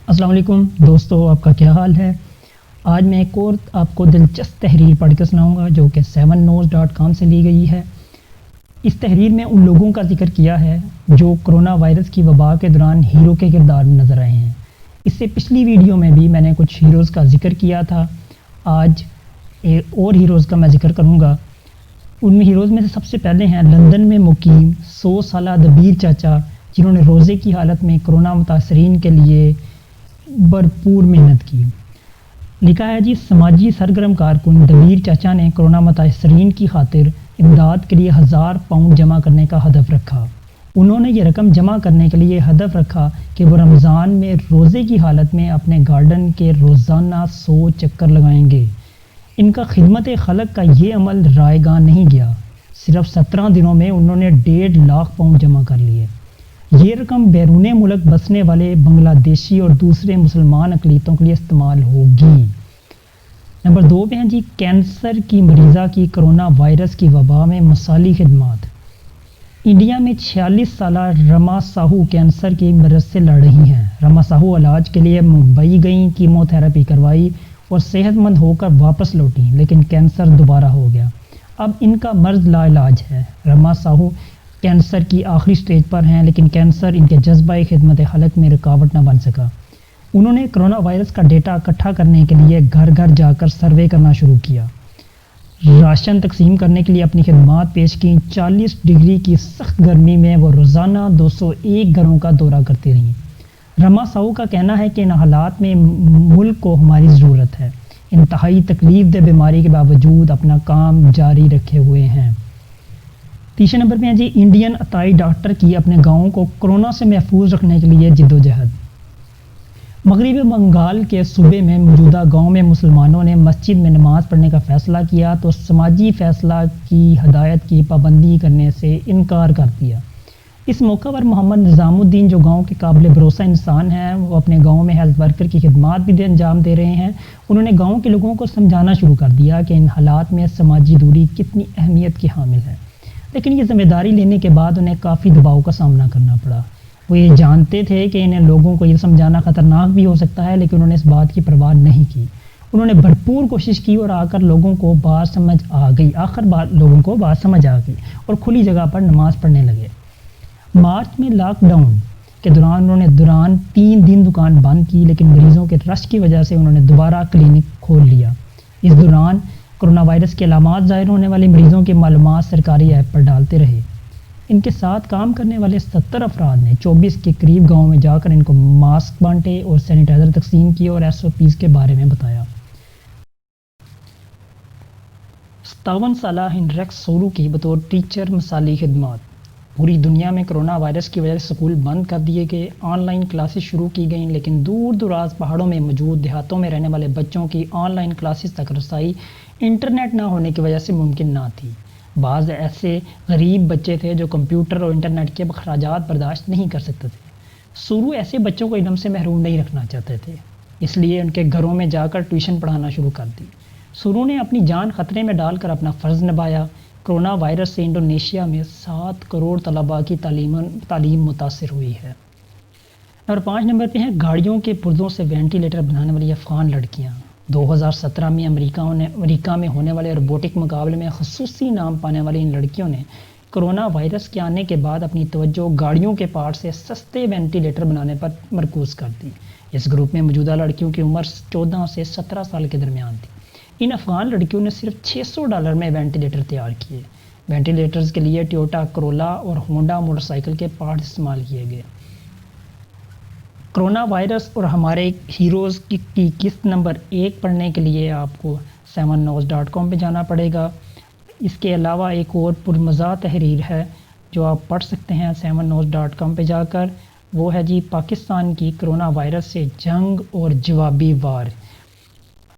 السلام علیکم دوستو، آپ کا کیا حال ہے؟ آج میں ایک اور آپ کو دلچسپ تحریر پڑھ کے سناؤں گا جو کہ 7news.com سے لی گئی ہے۔ اس تحریر میں ان لوگوں کا ذکر کیا ہے جو کرونا وائرس کی وبا کے دوران ہیرو کے کردار میں نظر آئے ہیں۔ اس سے پچھلی ویڈیو میں بھی میں نے کچھ ہیروز کا ذکر کیا تھا۔ آج ایک اور ہیروز کا میں ذکر کروں گا۔ ان ہیروز میں سے سب سے پہلے ہیں لندن میں مقیم 100 سالہ دبیر چاچا، جنہوں نے روزے کی حالت میں کرونا متاثرین کے لیے بھرپور محنت کی۔ لکھا ہے جی، سماجی سرگرم کارکن دبیر چاچا نے کرونا متاثرین کی خاطر امداد کے لیے 1000 پاؤنڈ جمع کرنے کا ہدف رکھا۔ انہوں نے یہ رقم جمع کرنے کے لیے ہدف رکھا کہ وہ رمضان میں روزے کی حالت میں اپنے گارڈن کے روزانہ 100 چکر لگائیں گے۔ ان کا خدمت خلق کا یہ عمل رائے گاں نہیں گیا۔ صرف 17 دنوں میں انہوں نے 1.5 لاکھ پاؤنڈ جمع کر لیے۔ یہ رقم بیرون ملک بسنے والے بنگلہ دیشی اور دوسرے مسلمان اقلیتوں کے لیے استعمال ہوگی۔ نمبر 2 پہ ہیں جی، کینسر کی مریضہ کی کرونا وائرس کی وبا میں مثالی خدمات۔ انڈیا میں 46 سالہ رما ساہو کینسر کی مرض سے لڑ رہی ہیں۔ رما ساہو علاج کے لیے ممبئی گئیں، کیمو تھراپی کروائی اور صحت مند ہو کر واپس لوٹیں، لیکن کینسر دوبارہ ہو گیا۔ اب ان کا مرض لا علاج ہے۔ رما ساہو کینسر کی آخری سٹیج پر ہیں، لیکن کینسر ان کے جذبہ خدمت خلق میں رکاوٹ نہ بن سکا۔ انہوں نے کرونا وائرس کا ڈیٹا اکٹھا کرنے کے لیے گھر گھر جا کر سروے کرنا شروع کیا، راشن تقسیم کرنے کے لیے اپنی خدمات پیش کیں۔ 40 ڈگری کی سخت گرمی میں وہ روزانہ 201 گھروں کا دورہ کرتی رہیں۔ رما ساہو کا کہنا ہے کہ ان حالات میں ملک کو ہماری ضرورت ہے۔ انتہائی تکلیف دہ بیماری کے باوجود اپنا کام جاری رکھے ہوئے ہیں۔ تیسرے نمبر پہ ہیں جی، انڈین عطائی ڈاکٹر کی اپنے گاؤں کو کرونا سے محفوظ رکھنے کے لیے جدوجہد۔ مغربی بنگال کے صوبے میں موجودہ گاؤں میں مسلمانوں نے مسجد میں نماز پڑھنے کا فیصلہ کیا تو سماجی فیصلہ کی ہدایت کی پابندی کرنے سے انکار کر دیا۔ اس موقع پر محمد نظام الدین، جو گاؤں کے قابل بھروسہ انسان ہیں، وہ اپنے گاؤں میں ہیلتھ ورکر کی خدمات بھی انجام دے رہے ہیں۔ انہوں نے گاؤں کے لوگوں کو سمجھانا شروع کر دیا کہ ان حالات میں سماجی دوری کتنی اہمیت کی حامل ہے، لیکن یہ ذمہ داری لینے کے بعد انہیں کافی دباؤ کا سامنا کرنا پڑا۔ وہ یہ جانتے تھے کہ انہیں لوگوں کو یہ سمجھانا خطرناک بھی ہو سکتا ہے، لیکن انہوں نے اس بات کی پرواہ نہیں کی۔ انہوں نے بھرپور کوشش کی اور آخر لوگوں کو بات سمجھ آ گئی اور کھلی جگہ پر نماز پڑھنے لگے۔ مارچ میں لاک ڈاؤن کے دوران انہوں نے 3 دن دکان بند کی، لیکن مریضوں کے رش کی وجہ سے انہوں نے دوبارہ کلینک کھول لیا۔ اس دوران کرونا وائرس کے علامات ظاہر ہونے والے مریضوں کی معلومات سرکاری ایپ پر ڈالتے رہے۔ ان کے ساتھ کام کرنے والے 70 افراد نے 24 کے قریب گاؤں میں جا کر ان کو ماسک بانٹے اور سینیٹائزر تقسیم کیے اور SOPs کے بارے میں بتایا۔ 57 سالہ ہنریک سورو کی بطور ٹیچر مثالی خدمات۔ پوری دنیا میں کرونا وائرس کی وجہ سے اسکول بند کر دیے گئے، آن لائن کلاسز شروع کی گئیں، لیکن دور دراز پہاڑوں میں موجود دیہاتوں میں رہنے والے بچوں کی آن لائن کلاسز تک رسائی انٹرنیٹ نہ ہونے کی وجہ سے ممکن نہ تھی۔ بعض ایسے غریب بچے تھے جو کمپیوٹر اور انٹرنیٹ کے اخراجات برداشت نہیں کر سکتے تھے۔ سورو ایسے بچوں کو علم سے محروم نہیں رکھنا چاہتے تھے، اس لیے ان کے گھروں میں جا کر ٹیوشن پڑھانا شروع کر دی۔ سورو نے اپنی جان خطرے میں ڈال کر اپنا فرض نبھایا۔ کرونا وائرس سے انڈونیشیا میں 7 کروڑ طلباء کی تعلیم متاثر ہوئی ہے۔ نمبر 5 نمبر پہ ہیں، گاڑیوں کے پرزوں سے وینٹیلیٹر بنانے والی افغان لڑکیاں۔ 2017 میں امریکہ میں ہونے والے روبوٹک مقابلے میں خصوصی انعام پانے والی ان لڑکیوں نے کرونا وائرس کے آنے کے بعد اپنی توجہ گاڑیوں کے پارٹ سے سستے وینٹیلیٹر بنانے پر مرکوز کر دی۔ اس گروپ میں موجودہ لڑکیوں کی عمر 14 سے 17 سال کے درمیان تھی۔ ان افغان لڑکیوں نے صرف $600 میں وینٹیلیٹر تیار کیے۔ وینٹیلیٹرز کے لیے ٹویوٹا کرولا اور ہونڈا موٹر سائیکل کے پارٹ استعمال کیے گئے۔ کرونا وائرس اور ہمارے ہیروز کی قسط نمبر 1 پڑھنے کے لیے آپ کو 7news.com پہ جانا پڑے گا۔ اس کے علاوہ ایک اور پرمزہ تحریر ہے جو آپ پڑھ سکتے ہیں 7news.com پہ جا کر، وہ ہے جی، پاکستان کی کرونا وائرس سے جنگ اور جوابی وار۔